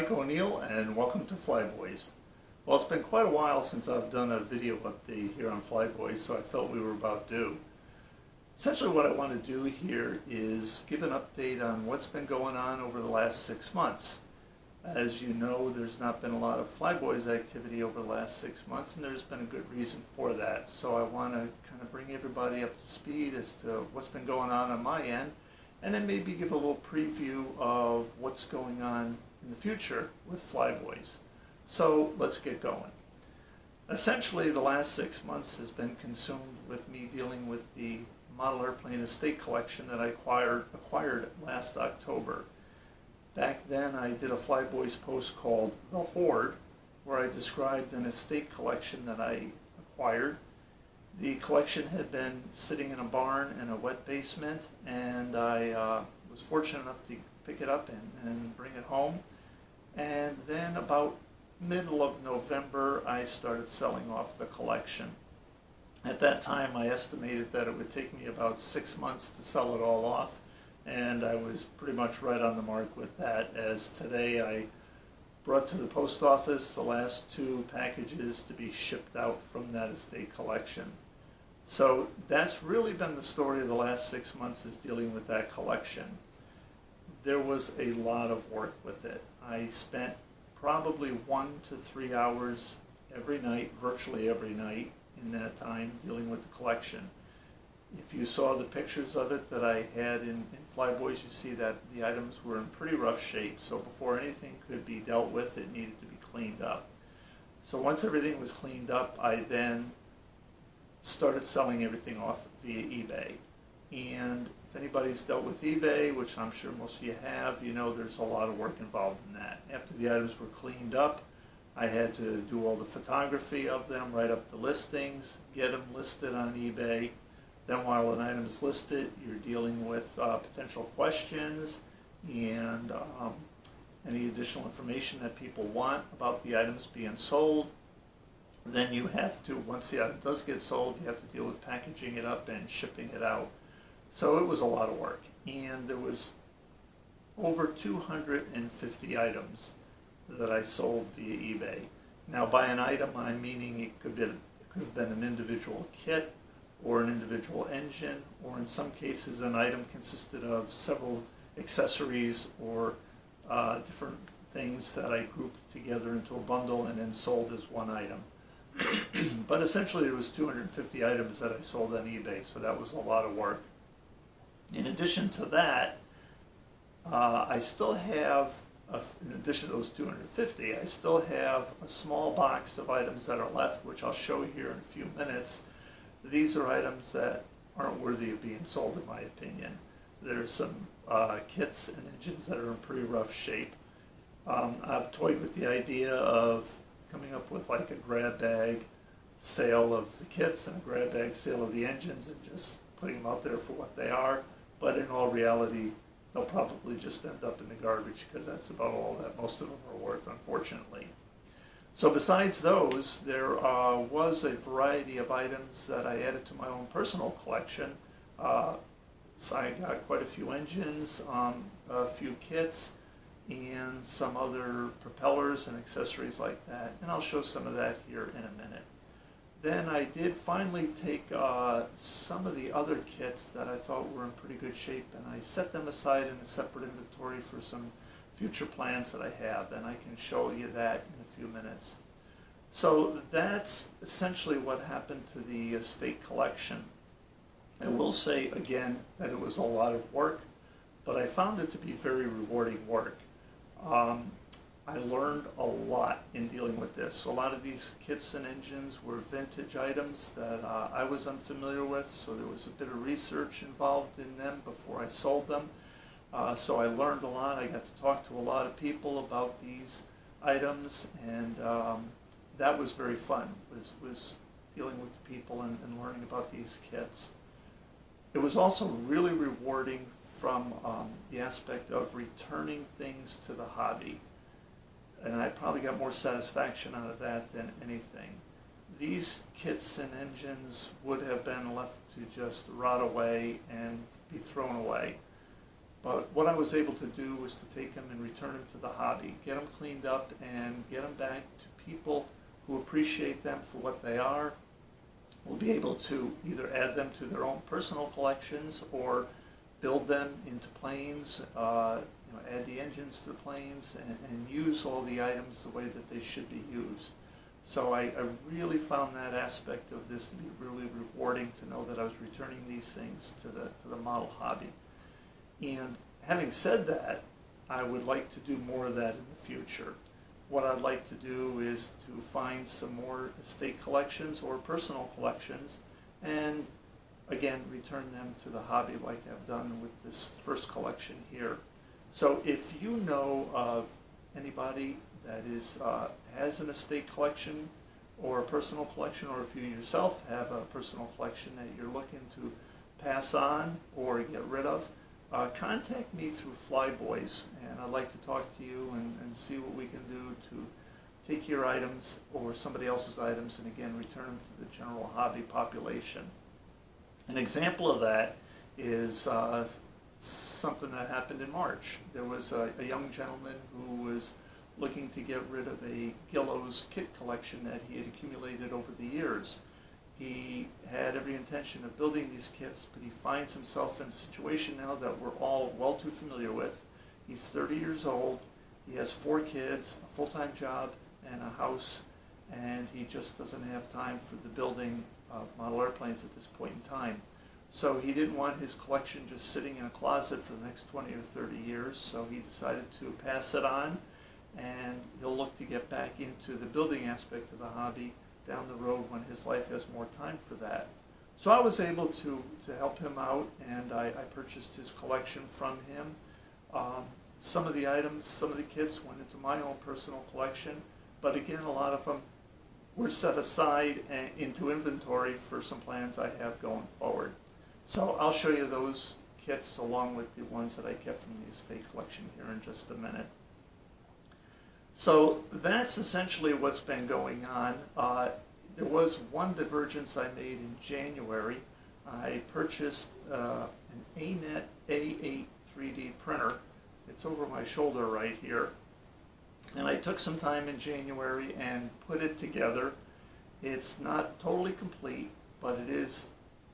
Mike O'Neill and welcome to FlyBoyz. Well, it's been quite a while since I've done a video update here on FlyBoyz, so I felt we were about due. Essentially what I want to do here is give an update on what's been going on over the last 6 months. As you know, there's not been a lot of FlyBoyz activity over the last 6 months, and there's been a good reason for that. So I want to kind of bring everybody up to speed as to what's been going on my end, and then maybe give a little preview of what's going on in the future with FlyBoyz. So let's get going. Essentially, the last 6 months has been consumed with me dealing with the model airplane estate collection that I acquired last October. Back then, I did a FlyBoyz post called The Hoard, where I described an estate collection that I acquired. The collection had been sitting in a barn in a wet basement, and I was fortunate enough to pick it up and bring it home. And then about middle of November, I started selling off the collection. At that time, I estimated that it would take me about 6 months to sell it all off, and I was pretty much right on the mark with that, as today I brought to the post office the last 2 packages to be shipped out from that estate collection. So that's really been the story of the last 6 months, is dealing with that collection. There was a lot of work with it. I spent probably 1 to 3 hours every night, virtually every night in that time, dealing with the collection. If you saw the pictures of it that I had in FlyBoyz, you see that the items were in pretty rough shape. So before anything could be dealt with, it needed to be cleaned up. So once everything was cleaned up, I then started selling everything off via eBay. And if anybody's dealt with eBay, which I'm sure most of you have, you know there's a lot of work involved in that. After the items were cleaned up, I had to do all the photography of them, write up the listings, get them listed on eBay. Then while an item is listed, you're dealing with potential questions and any additional information that people want about the items being sold. Then you have to, once the item does get sold, you have to deal with packaging it up and shipping it out. So it was a lot of work, and there was over 250 items that I sold via eBay. Now, by an item, I'm meaning it could have been an individual kit, or an individual engine, or in some cases an item consisted of several accessories or different things that I grouped together into a bundle and then sold as one item. But essentially there was 250 items that I sold on eBay, so that was a lot of work. In addition to that, I still have, in addition to those 250, I still have a small box of items that are left, which I'll show here in a few minutes. These are items that aren't worthy of being sold, in my opinion. There's some kits and engines that are in pretty rough shape. I've toyed with the idea of coming up with like a grab bag sale of the kits and a grab bag sale of the engines and just putting them out there for what they are. But in all reality, they'll probably just end up in the garbage, because that's about all that most of them are worth, unfortunately. So besides those, there was a variety of items that I added to my own personal collection. So I got quite a few engines, a few kits, and some other propellers and accessories like that. And I'll show some of that here in a minute. Then I did finally take some of the other kits that I thought were in pretty good shape, and I set them aside in a separate inventory for some future plans that I have, and I can show you that in a few minutes. So that's essentially what happened to the estate collection. I will say again that it was a lot of work, but I found it to be very rewarding work. I learned a lot in dealing with this. A lot of these kits and engines were vintage items that I was unfamiliar with, so there was a bit of research involved in them before I sold them. So I learned a lot. I got to talk to a lot of people about these items, and that was very fun, was dealing with the people and learning about these kits. It was also really rewarding from the aspect of returning things to the hobby. And I probably got more satisfaction out of that than anything. These kits and engines would have been left to just rot away and be thrown away. But what I was able to do was to take them and return them to the hobby, get them cleaned up and get them back to people who appreciate them for what they are. We'll be able to either add them to their own personal collections or build them into planes, add the engines to the planes and use all the items the way that they should be used. So I really found that aspect of this to be really rewarding, to know that I was returning these things to the model hobby. And having said that, I would like to do more of that in the future. What I'd like to do is to find some more estate collections or personal collections and again return them to the hobby like I've done with this first collection here. So if you know of anybody that has an estate collection or a personal collection, or if you yourself have a personal collection that you're looking to pass on or get rid of, contact me through FlyBoyz, and I'd like to talk to you and see what we can do to take your items or somebody else's items and again return them to the general hobby population. An example of that is something that happened in March. There was a young gentleman who was looking to get rid of a Gillows kit collection that he had accumulated over the years. He had every intention of building these kits, but he finds himself in a situation now that we're all well too familiar with. He's 30 years old, he has 4 kids, a full-time job, and a house, and he just doesn't have time for the building of model airplanes at this point in time. So he didn't want his collection just sitting in a closet for the next 20 or 30 years, so he decided to pass it on, and he'll look to get back into the building aspect of the hobby down the road when his life has more time for that. So I was able to help him out, and I purchased his collection from him. Some of the items, some of the kits went into my own personal collection, but again, a lot of them were set aside into inventory for some plans I have going forward. So I'll show you those kits along with the ones that I kept from the estate collection here in just a minute. So that's essentially what's been going on. There was one divergence I made in January. I purchased an ANET A8 3D printer. It's over my shoulder right here. And I took some time in January and put it together. It's not totally complete, but it is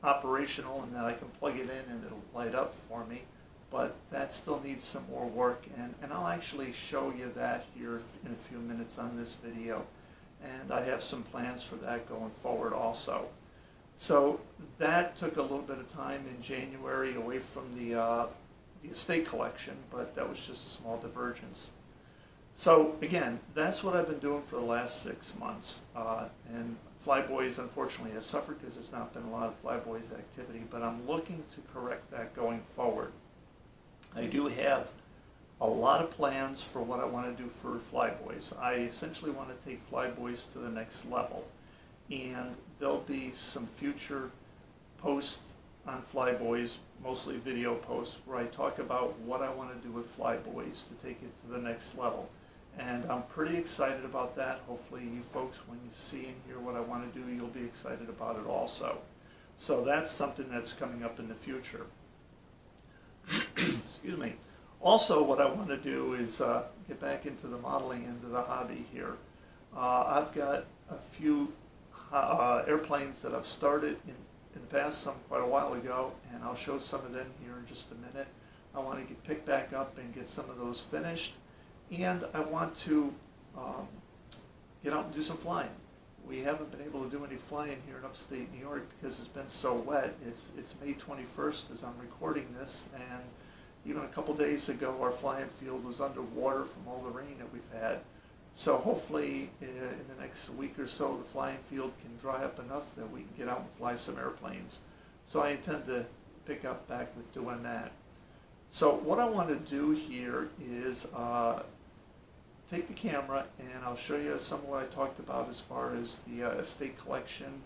operational in that I can plug it in and it'll light up for me. But that still needs some more work, and I'll actually show you that here in a few minutes on this video. And I have some plans for that going forward also. So that took a little bit of time in January away from the estate collection, but that was just a small divergence. So again, that's what I've been doing for the last 6 months. And FlyBoyz unfortunately has suffered because there's not been a lot of FlyBoyz activity, but I'm looking to correct that going forward. I do have a lot of plans for what I want to do for FlyBoyz. I essentially want to take FlyBoyz to the next level, and there'll be some future posts on FlyBoyz, mostly video posts, where I talk about what I want to do with FlyBoyz to take it to the next level. And I'm pretty excited about that. Hopefully you folks, when you see and hear what I want to do, you'll be excited about it also. So that's something that's coming up in the future. Excuse me. Also, what I want to do is get back into the modeling end of the hobby here. I've got a few airplanes that I've started in the past, some quite a while ago, and I'll show some of them here in just a minute. I want to pick back up and get some of those finished, and I want to get out and do some flying. We haven't been able to do any flying here in upstate New York because it's been so wet. It's May 21st as I'm recording this, and even a couple days ago our flying field was underwater from all the rain that we've had. So hopefully in the next week or so the flying field can dry up enough that we can get out and fly some airplanes. So I intend to pick up back with doing that. So what I want to do here is take the camera and I'll show you some of what I talked about as far as the estate collection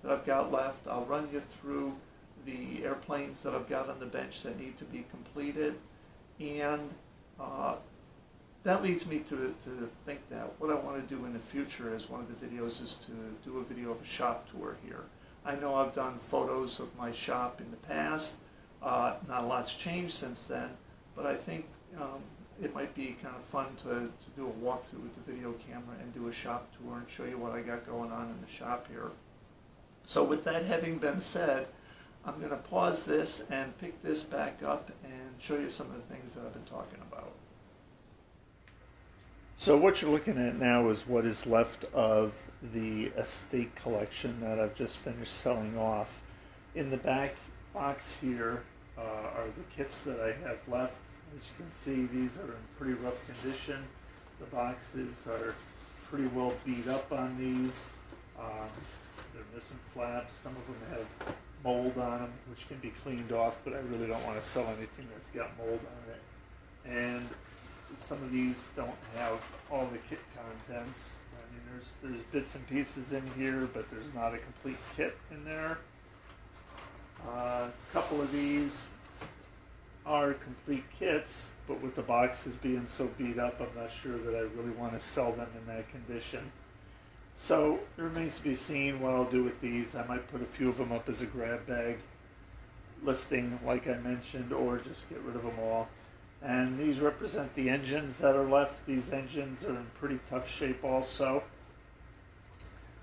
that I've got left. I'll run you through the airplanes that I've got on the bench that need to be completed, and that leads me to think that what I want to do in the future as one of the videos is to do a video of a shop tour here. I know I've done photos of my shop in the past. Not a lot's changed since then, but I think it might be kind of fun to do a walkthrough with the video camera and do a shop tour and show you what I got going on in the shop here. So with that having been said, I'm going to pause this and pick this back up and show you some of the things that I've been talking about. So what you're looking at now is what is left of the estate collection that I've just finished selling off. In the back box here are the kits that I have left. As you can see, these are in pretty rough condition. The boxes are pretty well beat up on these. They're missing flaps. Some of them have mold on them, which can be cleaned off, but I really don't want to sell anything that's got mold on it. And some of these don't have all the kit contents. I mean, there's bits and pieces in here, but there's not a complete kit in there. A couple of these are complete kits, but with the boxes being so beat up, I'm not sure that I really want to sell them in that condition. So it remains to be seen what I'll do with these. I might put a few of them up as a grab bag listing, like I mentioned, or just get rid of them all. And these represent the engines that are left. These engines are in pretty tough shape also.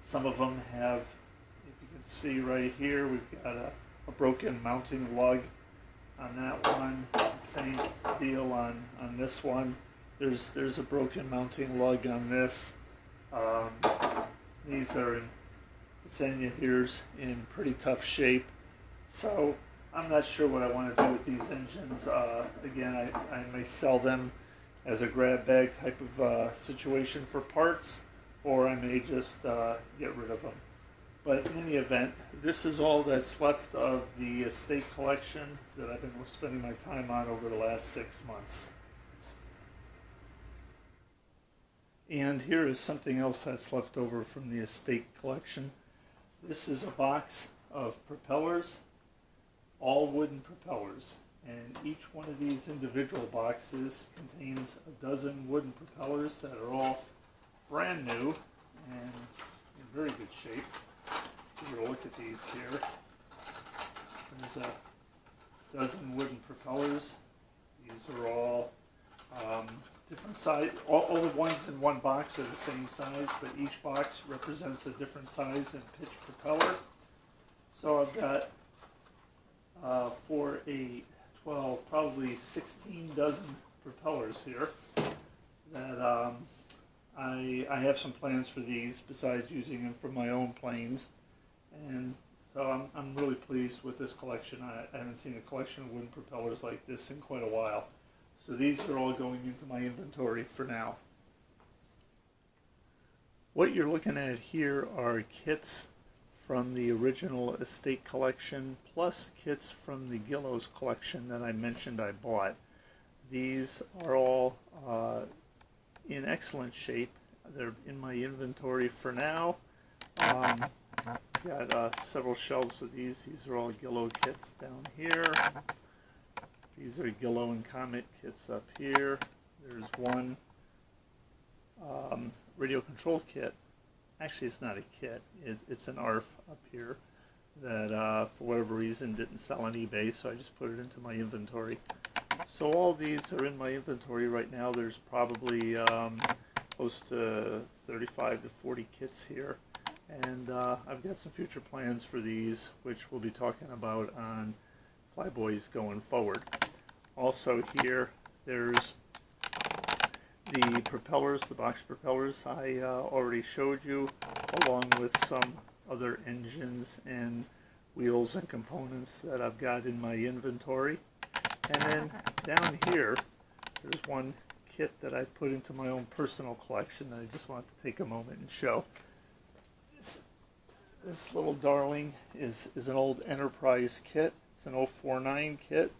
Some of them have, if you can see right here, we've got a broken mounting lug on that one. Same deal on this one. There's a broken mounting lug on this. These are in, this engine here's in pretty tough shape. So I'm not sure what I want to do with these engines. Again, I may sell them as a grab bag type of situation for parts, or I may just get rid of them. But in any event, this is all that's left of the estate collection that I've been spending my time on over the last 6 months. And here is something else that's left over from the estate collection. This is a box of propellers, all wooden propellers. And each one of these individual boxes contains a dozen wooden propellers that are all brand new and in very good shape. Give you a look at these here. There's a dozen wooden propellers. These are all different size. All the ones in one box are the same size, but each box represents a different size and pitch propeller. So I've got 4, 8, 12, probably 16 dozen propellers here that I have some plans for these besides using them for my own planes. And so I'm really pleased with this collection. I haven't seen a collection of wooden propellers like this in quite a while. So these are all going into my inventory for now. What you're looking at here are kits from the original estate collection, plus kits from the Gillows collection that I mentioned I bought. These are all in excellent shape. They're in my inventory for now. Got several shelves of these. These are all Gillow kits down here. These are Gillow and Comet kits up here. There's one radio control kit. Actually, it's not a kit. It's an ARF up here that, for whatever reason, didn't sell on eBay, so I just put it into my inventory. So all these are in my inventory right now. There's probably close to 35 to 40 kits here. And I've got some future plans for these, which we'll be talking about on FlyBoyz going forward. Also here, there's the propellers, the box propellers I already showed you, along with some other engines and wheels and components that I've got in my inventory. And then down here, there's one kit that I put into my own personal collection that I just wanted to take a moment and show. This little darling is an old Enterprise kit. It's an 049 kit.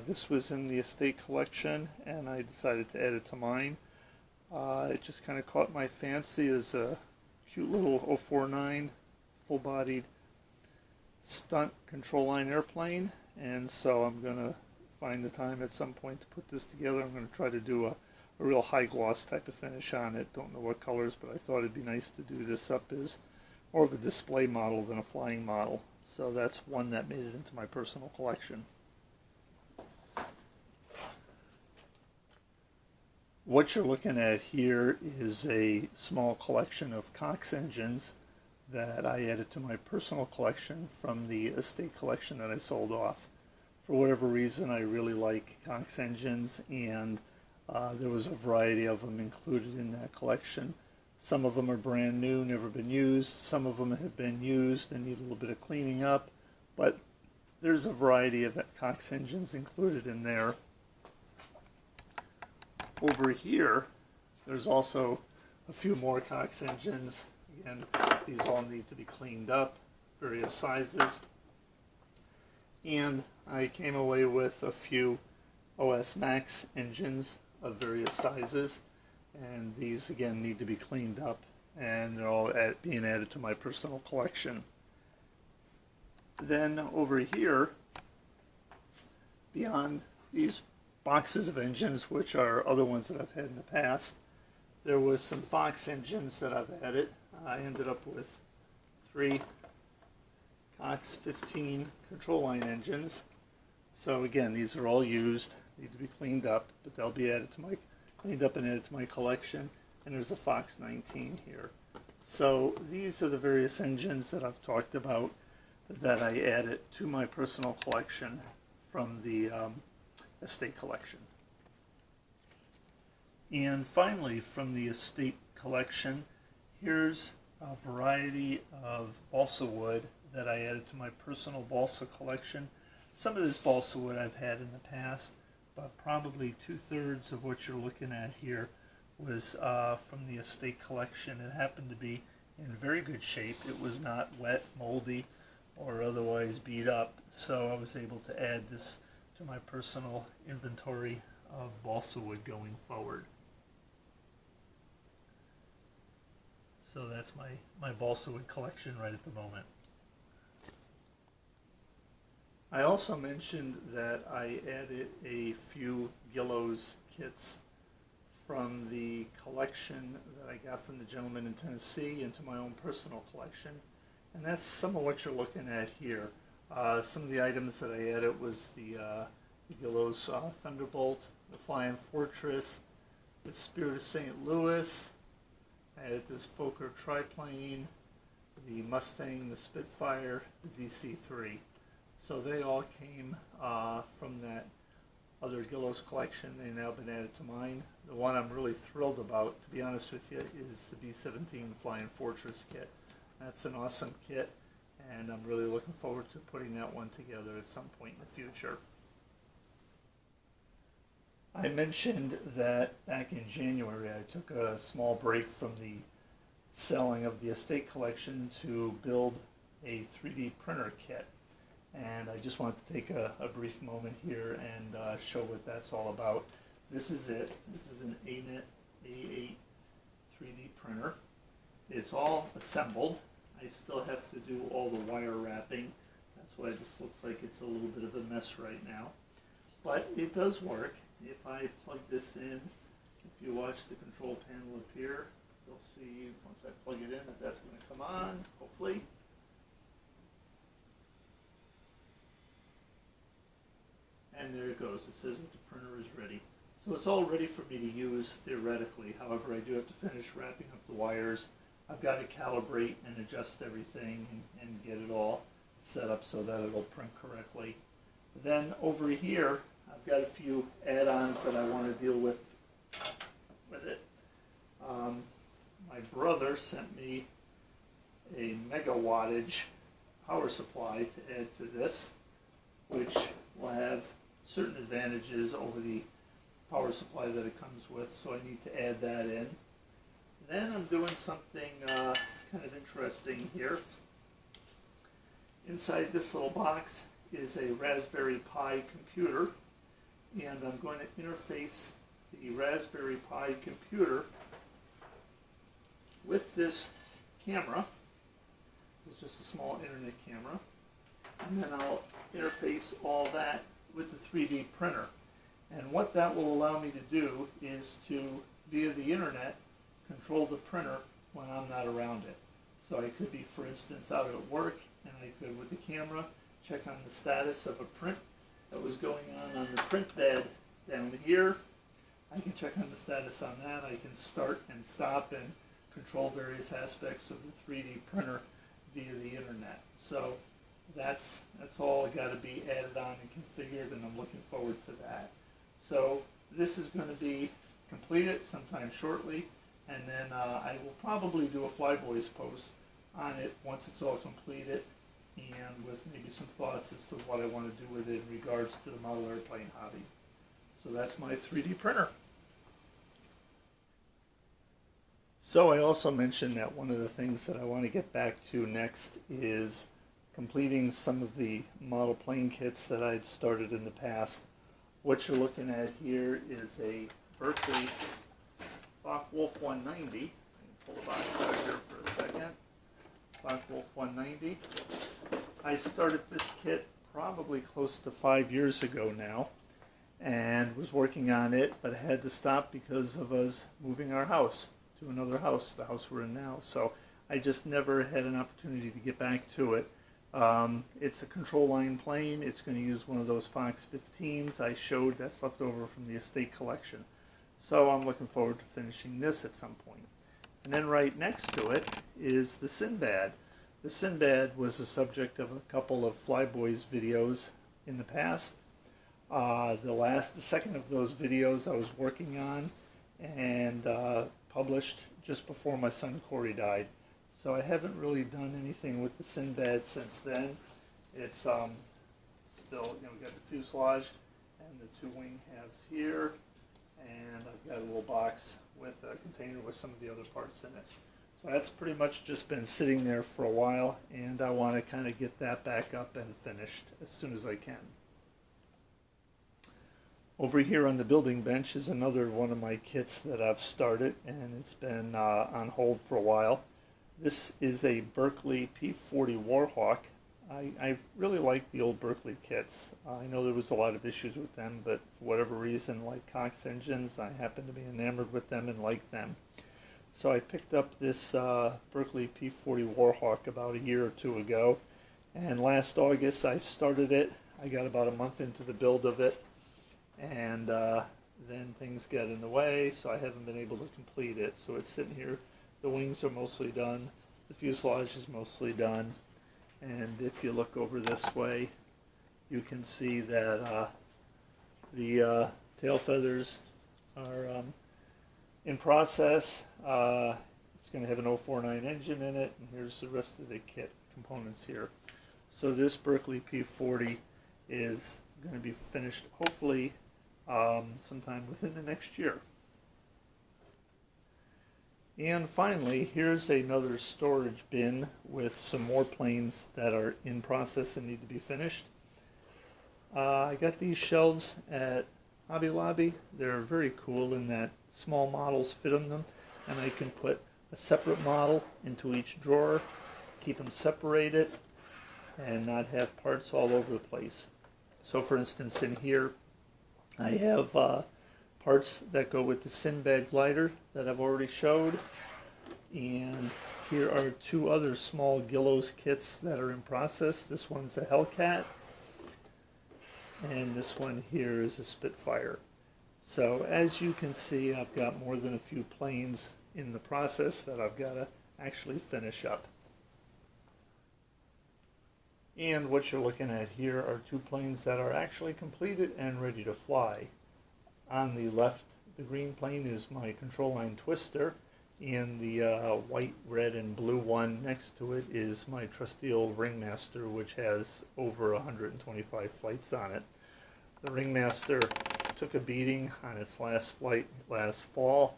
This was in the estate collection, and I decided to add it to mine. It just kind of caught my fancy as a cute little 049 full-bodied stunt control line airplane, and so I'm going to find the time at some point to put this together. I'm going to try to do a real high gloss type of finish on it. Don't know what colors, but I thought it'd be nice to do this up as more of a display model than a flying model. So that's one that made it into my personal collection. What you're looking at here is a small collection of Cox engines that I added to my personal collection from the estate collection that I sold off. For whatever reason, I really like Cox engines, and there was a variety of them included in that collection. Some of them are brand new, never been used. Some of them have been used and need a little bit of cleaning up, but there's a variety of Cox engines included in there. Over here, there's also a few more Cox engines. Again, these all need to be cleaned up, various sizes. And I came away with a few OS Max engines of various sizes. And these, again, need to be cleaned up. And they're all being added to my personal collection. Then over here, beyond these boxes of engines, which are other ones that I've had in the past, there was some Fox engines that I've added. I ended up with 3 Cox 15 control line engines. So again, these are all used, need to be cleaned up, but they'll be added to my cleaned up and added to my collection. And there's a Fox 19 here. So these are the various engines that I've talked about that I added to my personal collection from the estate collection. And finally, from the estate collection, here's a variety of balsa wood that I added to my personal balsa collection. Some of this balsa wood I've had in the past, but probably 2/3 of what you're looking at here was from the estate collection. It happened to be in very good shape. It was not wet, moldy, or otherwise beat up, so I was able to add this to my personal inventory of balsa wood going forward. So that's my balsa wood collection right at the moment. I also mentioned that I added a few Gillows kits from the collection that I got from the gentleman in Tennessee into my own personal collection. And that's some of what you're looking at here. Some of the items that I added was the Gillows Thunderbolt, the Flying Fortress, the Spirit of St. Louis. I added this Fokker triplane, the Mustang, the Spitfire, the DC-3. So they all came from that other Gillows collection. They've now been added to mine. The one I'm really thrilled about, to be honest with you, is the B-17 Flying Fortress kit. That's an awesome kit, and I'm really looking forward to putting that one together at some point in the future. I mentioned that back in January I took a small break from the selling of the estate collection to build a 3D printer kit. And I just want to take a brief moment here and show what that's all about. This is it. This is an ANET A8 3D printer. It's all assembled. I still have to do all the wire wrapping. That's why this looks like it's a little bit of a mess right now. But it does work. If I plug this in, if you watch the control panel up here, you'll see once I plug it in that that's going to come on, hopefully. And there it goes. It says that the printer is ready. So it's all ready for me to use theoretically. However, I do have to finish wrapping up the wires. I've got to calibrate and adjust everything and get it all set up so that it'll print correctly. Then over here, I've got a few add-ons that I want to deal with it. My brother sent me a megawattage power supply to add to this, which will have certain advantages over the power supply that it comes with, so I need to add that in. Then I'm doing something kind of interesting here. Inside this little box is a Raspberry Pi computer, and I'm going to interface the Raspberry Pi computer with this camera. This is just a small internet camera. And then I'll interface all that with the 3D printer. And what that will allow me to do is to, via the internet, control the printer when I'm not around it. So I could be, for instance, out at work, and I could, with the camera, check on the status of a print that was going on the print bed down here, I can check on the status on that. I can start and stop and control various aspects of the 3D printer via the internet. So that's all got to be added on and configured, and I'm looking forward to that. So this is going to be completed sometime shortly, and then I will probably do a FlyBoyz post on it once it's all completed, and with maybe some thoughts as to what I want to do with it in regards to the model airplane hobby. So that's my 3D printer. So I also mentioned that one of the things that I want to get back to next is completing some of the model plane kits that I'd started in the past. What you're looking at here is a Berkeley Focke-Wulf 190. I can pull the box out here for a second. Focke-Wulf 190. I started this kit probably close to 5 years ago now, and was working on it, but had to stop because of us moving our house to another house, the house we're in now. So I just never had an opportunity to get back to it. It's a control line plane. It's going to use one of those Fox 15s I showed that's left over from the estate collection. So I'm looking forward to finishing this at some point. And then right next to it is the Sinbad. The Sinbad was the subject of a couple of FlyBoyz videos in the past. The second of those videos I was working on and published just before my son Corey died. So I haven't really done anything with the Sinbad since then. It's still, we got the fuselage and the two wing halves here, and I've got a little box with a container with some of the other parts in it. So that's pretty much just been sitting there for a while, and I want to kind of get that back up and finished as soon as I can. Over here on the building bench is another one of my kits that I've started, and it's been on hold for a while. This is a Berkeley P40 Warhawk. I really like the old Berkeley kits. I know there was a lot of issues with them, but for whatever reason, like Cox engines, I happen to be enamored with them and like them. So I picked up this Berkeley P40 Warhawk about a year or two ago, and last August I started it. I got about a month into the build of it, and then things got in the way, so I haven't been able to complete it. So it's sitting here. The wings are mostly done. The fuselage is mostly done. And if you look over this way, you can see that the tail feathers are in process. It's going to have an 049 engine in it, and here's the rest of the kit components here. So this Berkeley P40 is going to be finished hopefully sometime within the next year. And finally, here's another storage bin with some more planes that are in process and need to be finished. I got these shelves at Hobby Lobby. They're very cool in that small models fit in them, and I can put a separate model into each drawer, keep them separated, and not have parts all over the place. So for instance, in here I have parts that go with the Sinbad glider that I've already showed, and here are two other small Gillows kits that are in process. This one's a Hellcat, and this one here is a Spitfire. So as you can see, I've got more than a few planes in the process that I've got to actually finish up. And what you're looking at here are two planes that are actually completed and ready to fly. On the left, the green plane is my control line twister, and the white, red, and blue one next to it is my trusty old Ringmaster, which has over 125 flights on it. The Ringmaster took a beating on its last flight last fall,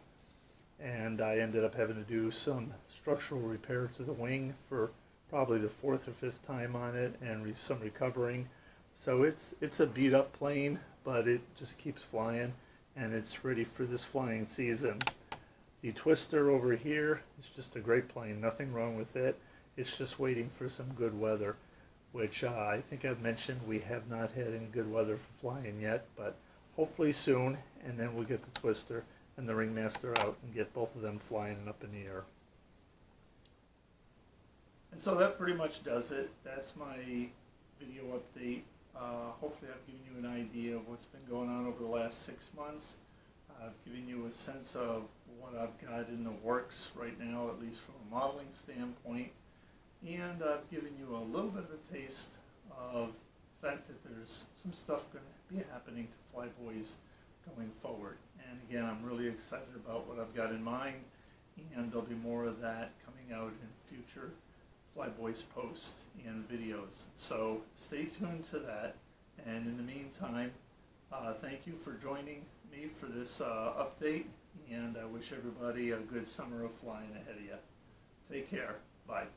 and I ended up having to do some structural repair to the wing for probably the fourth or fifth time on it, and some recovering. So it's a beat up plane, but it just keeps flying, and it's ready for this flying season. The Twister over here is just a great plane, nothing wrong with it. It's just waiting for some good weather, which I think I've mentioned we have not had any good weather for flying yet, but hopefully soon, and then we'll get the Twister and the Ringmaster out and get both of them flying and up in the air. And so that pretty much does it. That's my video update. Hopefully I've given you an idea of what's been going on over the last 6 months. I've given you a sense of what I've got in the works right now, at least from a modeling standpoint, and I've given you a little bit of a taste of the fact that there's some stuff going to be happening to FlyBoyz going forward. And again, I'm really excited about what I've got in mind, and there'll be more of that coming out in future FlyBoyz posts and videos. So stay tuned to that, and in the meantime, thank you for joining me for this update, and I wish everybody a good summer of flying ahead of you. Take care. Bye.